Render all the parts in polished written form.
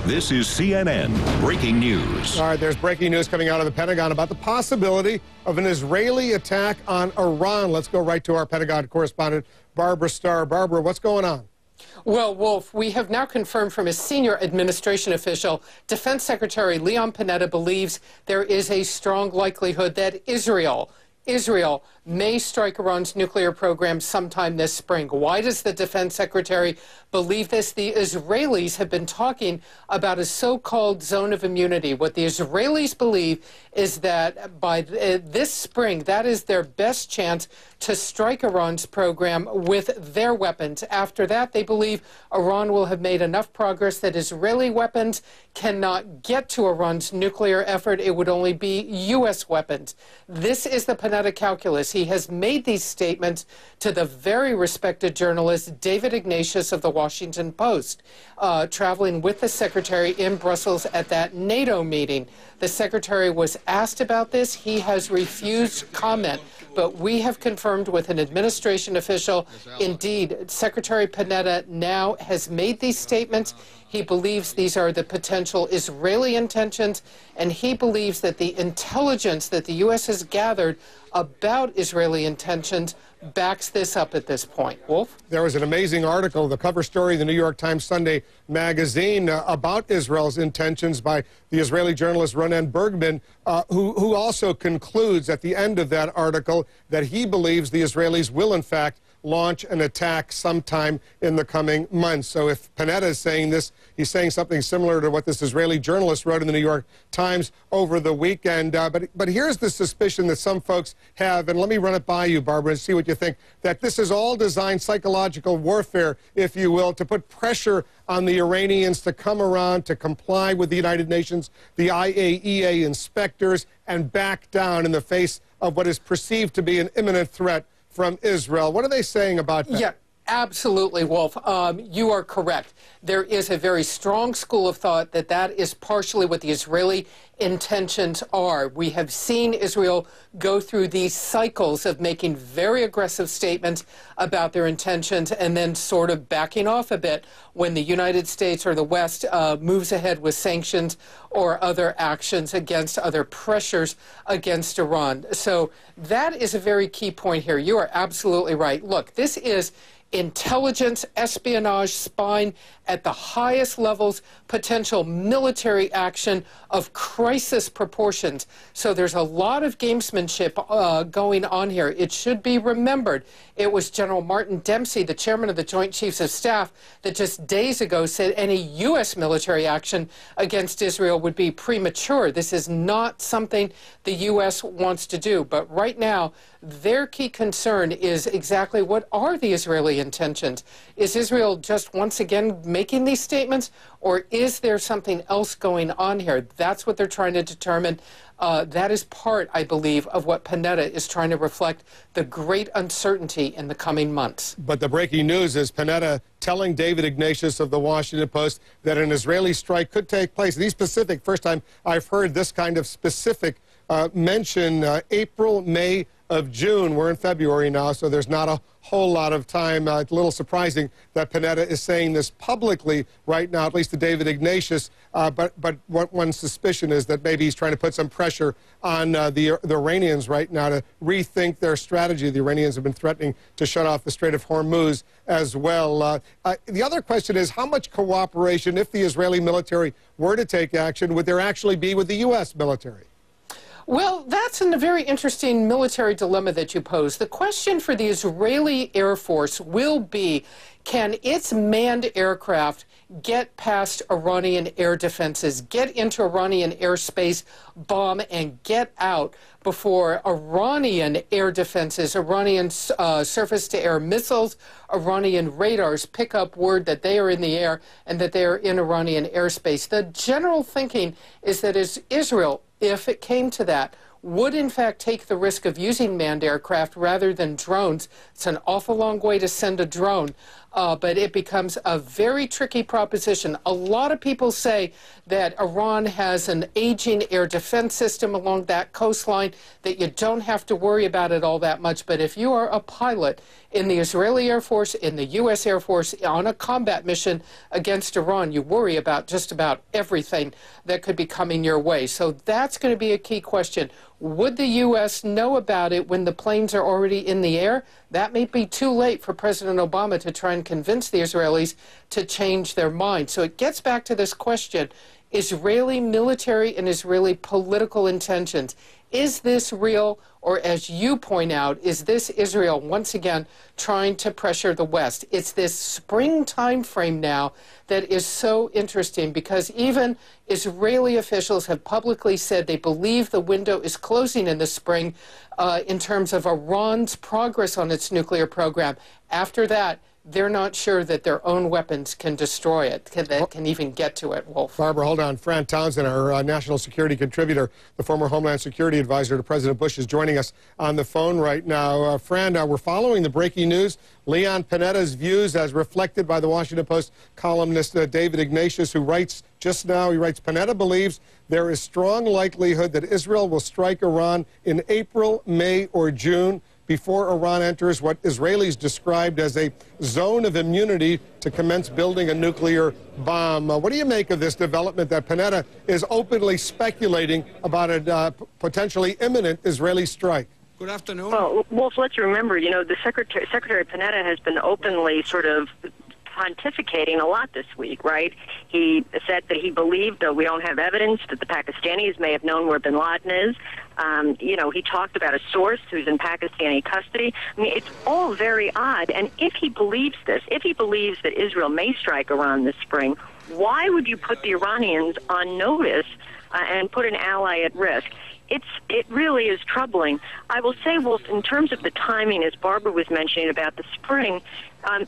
This is CNN Breaking News. All right, there's breaking news coming out of the Pentagon about the possibility of an Israeli attack on Iran. Let's go right to our Pentagon correspondent, Barbara Starr. Barbara, what's going on? Well, Wolf, we have now confirmed from a senior administration official, Defense Secretary Leon Panetta believes there is a strong likelihood that Israel may strike Iran's nuclear program sometime this spring. Why does the defense secretary believe this? The Israelis have been talking about a so-called zone of immunity. What the Israelis believe is that by this spring, that is their best chance to strike Iran's program with their weapons. After that, they believe Iran will have made enough progress that Israeli weapons cannot get to Iran's nuclear effort. It would only be U.S. weapons. This is the Panetta calculus. He has made these statements to the very respected journalist David Ignatius of the Washington Post, traveling with the secretary in Brussels at that NATO meeting. The secretary was asked about this. He has refused comment, but we have confirmed with an administration official, indeed, Secretary Panetta now has made these statements. He believes these are the potential Israeli intentions, and he believes that the intelligence that the U.S. has gathered about Israeli intentions backs this up at this point. Wolf? There was an amazing article, the cover story of the New York Times Sunday magazine about Israel's intentions by the Israeli journalist Ronen Bergman, who also concludes at the end of that article that he believes the Israelis will, in fact, launch an attack sometime in the coming months. So if Panetta is saying this, he's saying something similar to what this Israeli journalist wrote in the New York Times over the weekend. But here's the suspicion that some folks have, and let me run it by you, Barbara, and see what you think, that this is all designed psychological warfare, if you will, to put pressure on the Iranians to come around, to comply with the United Nations, the IAEA inspectors, and back down in the face of what is perceived to be an imminent threat from Israel. What are they saying about that? Yeah, absolutely, Wolf. You are correct. There is a very strong school of thought that that is partially what the Israeli intentions are. We have seen Israel go through these cycles of making very aggressive statements about their intentions and then sort of backing off a bit when the United States or the West moves ahead with sanctions or other actions against other pressures against Iran. So that is a very key point here. You are absolutely right. Look, this is intelligence, espionage, spying at the highest levels, potential military action of crisis proportions. So there's a lot of gamesmanship going on here. It should be remembered. It was General Martin Dempsey, the chairman of the Joint Chiefs of Staff, that just days ago said any U.S. military action against Israel would be premature. This is not something the U.S. wants to do. But right now, their key concern is exactly what are the Israeli intentions? Is Israel just once again making these statements, or is there something else going on here? That's what they're trying to determine. That is part, I believe, of what Panetta is trying to reflect, the great uncertainty in the coming months. But the breaking news is Panetta telling David Ignatius of the Washington Post that an Israeli strike could take place. These specific, first time I've heard this kind of specific mention, April, May of June. We're in February now, so there's not a whole lot of time. It's a little surprising that Panetta is saying this publicly right now, at least to David Ignatius. But one suspicion is that maybe he's trying to put some pressure on the Iranians right now to rethink their strategy. The Iranians have been threatening to shut off the Strait of Hormuz as well. The other question is how much cooperation, if the Israeli military were to take action, would there actually be with the U.S. military? Well, that's a very interesting military dilemma that you pose. The question for the Israeli Air Force will be, can its manned aircraft get past Iranian air defenses, get into Iranian airspace, bomb, and get out before Iranian air defenses, Iranian surface-to-air missiles, Iranian radars pick up word that they are in the air and that they are in Iranian airspace? The general thinking is that as Israel, if it came to that, would in fact take the risk of using manned aircraft rather than drones. It's an awful long way to send a drone, but it becomes a very tricky proposition. A lot of people say that Iran has an aging air defense system along that coastline, that you don't have to worry about it all that much. But if you are a pilot in the Israeli Air Force, in the U.S. Air Force, on a combat mission against Iran, you worry about just about everything that could be coming your way. So that's going to be a key question. Would the U.S. know about it when the planes are already in the air? That may be too late for President Obama to try and convince the Israelis to change their mind. So it gets back to this question: Israeli military and Israeli political intentions. Is this real, or as you point out, is this Israel once again trying to pressure the West? It's this spring time frame now that is so interesting, because even Israeli officials have publicly said they believe the window is closing in the spring in terms of Iran's progress on its nuclear program. After that, they're not sure that their own weapons can destroy it, can even get to it, Wolf. Barbara, hold on. Fran Townsend, our national security contributor, the former Homeland Security advisor to President Bush, is joining us on the phone right now. Fran, we're following the breaking news. Leon Panetta's views, as reflected by the Washington Post columnist David Ignatius, who writes just now, he writes, Panetta believes there is strong likelihood that Israel will strike Iran in April, May, or June, before Iran enters what Israelis described as a zone of immunity to commence building a nuclear bomb. What do you make of this development that Panetta is openly speculating about a potentially imminent Israeli strike? Good afternoon. Well, Wolf, let's remember, the Secretary Panetta has been openly sort of pontificating a lot this week, right? He said that he believed, though we don't have evidence, that the Pakistanis may have known where bin Laden is. He talked about a source who's in Pakistani custody. I mean, it's all very odd. And if he believes this, if he believes that Israel may strike Iran this spring, why would you put the Iranians on notice and put an ally at risk? It really is troubling. I will say, Wolf, in terms of the timing, as Barbara was mentioning about the spring,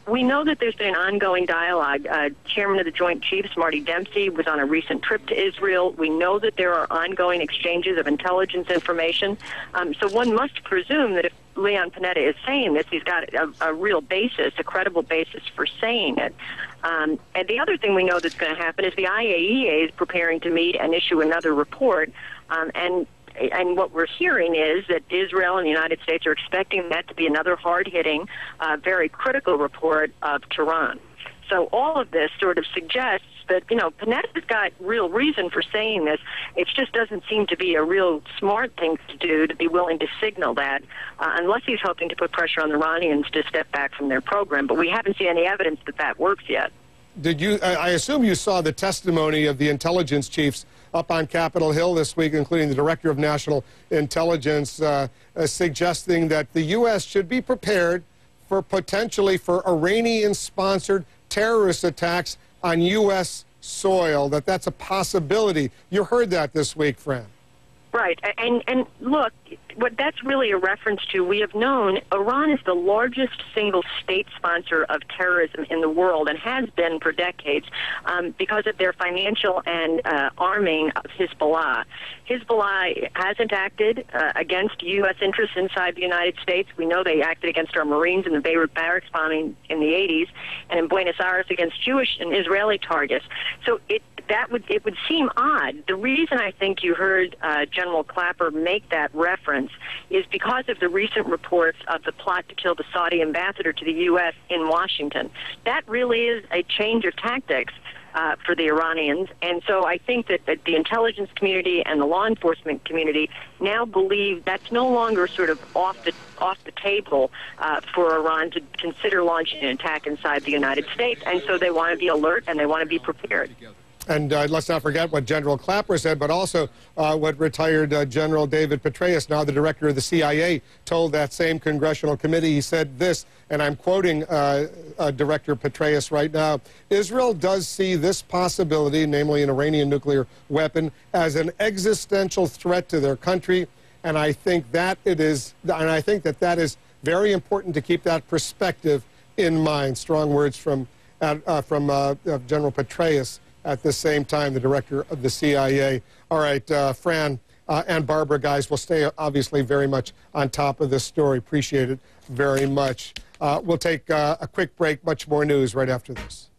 we know that there's been an ongoing dialogue. Chairman of the Joint Chiefs, Marty Dempsey, was on a recent trip to Israel. We know that there are ongoing exchanges of intelligence information. So one must presume that if Leon Panetta is saying this, he's got a real basis, a credible basis for saying it. And the other thing we know that's going to happen is the IAEA is preparing to meet and issue another report. And what we're hearing is that Israel and the United States are expecting that to be another hard-hitting, very critical report of Tehran. So all of this sort of suggests that, Panetta's got real reason for saying this. It just doesn't seem to be a real smart thing to do, to be willing to signal that, unless he's hoping to put pressure on the Iranians to step back from their program. But we haven't seen any evidence that that works yet. I assume you saw the testimony of the intelligence chiefs up on Capitol Hill this week, including the Director of National Intelligence, suggesting that the U.S. should be prepared for potentially for Iranian-sponsored terrorist attacks on U.S. soil, that's a possibility. You heard that this week, Fran. Right. And look, what that's really a reference to, we have known Iran is the largest single state sponsor of terrorism in the world and has been for decades because of their financial and arming of Hezbollah. Hezbollah hasn't acted against U.S. interests inside the United States. We know they acted against our Marines in the Beirut barracks bombing in the 80s and in Buenos Aires against Jewish and Israeli targets. So it would seem odd. The reason I think you heard General Clapper make that reference is because of the recent reports of the plot to kill the Saudi ambassador to the U.S. in Washington. That really is a change of tactics for the Iranians. And so I think that the intelligence community and the law enforcement community now believe that's no longer sort of off the table for Iran to consider launching an attack inside the United States. And so they want to be alert and they want to be prepared. And let's not forget what General Clapper said, but also what retired General David Petraeus, now the director of the CIA, told that same congressional committee. He said this, and I'm quoting Director Petraeus right now: Israel does see this possibility, namely an Iranian nuclear weapon, as an existential threat to their country, and I think that that is very important to keep that perspective in mind. Strong words from General Petraeus. At the same time, the director of the CIA. All right, Fran, and Barbara, guys. We'll stay, obviously, very much on top of this story. Appreciate it very much. We'll take a quick break. Much more news right after this.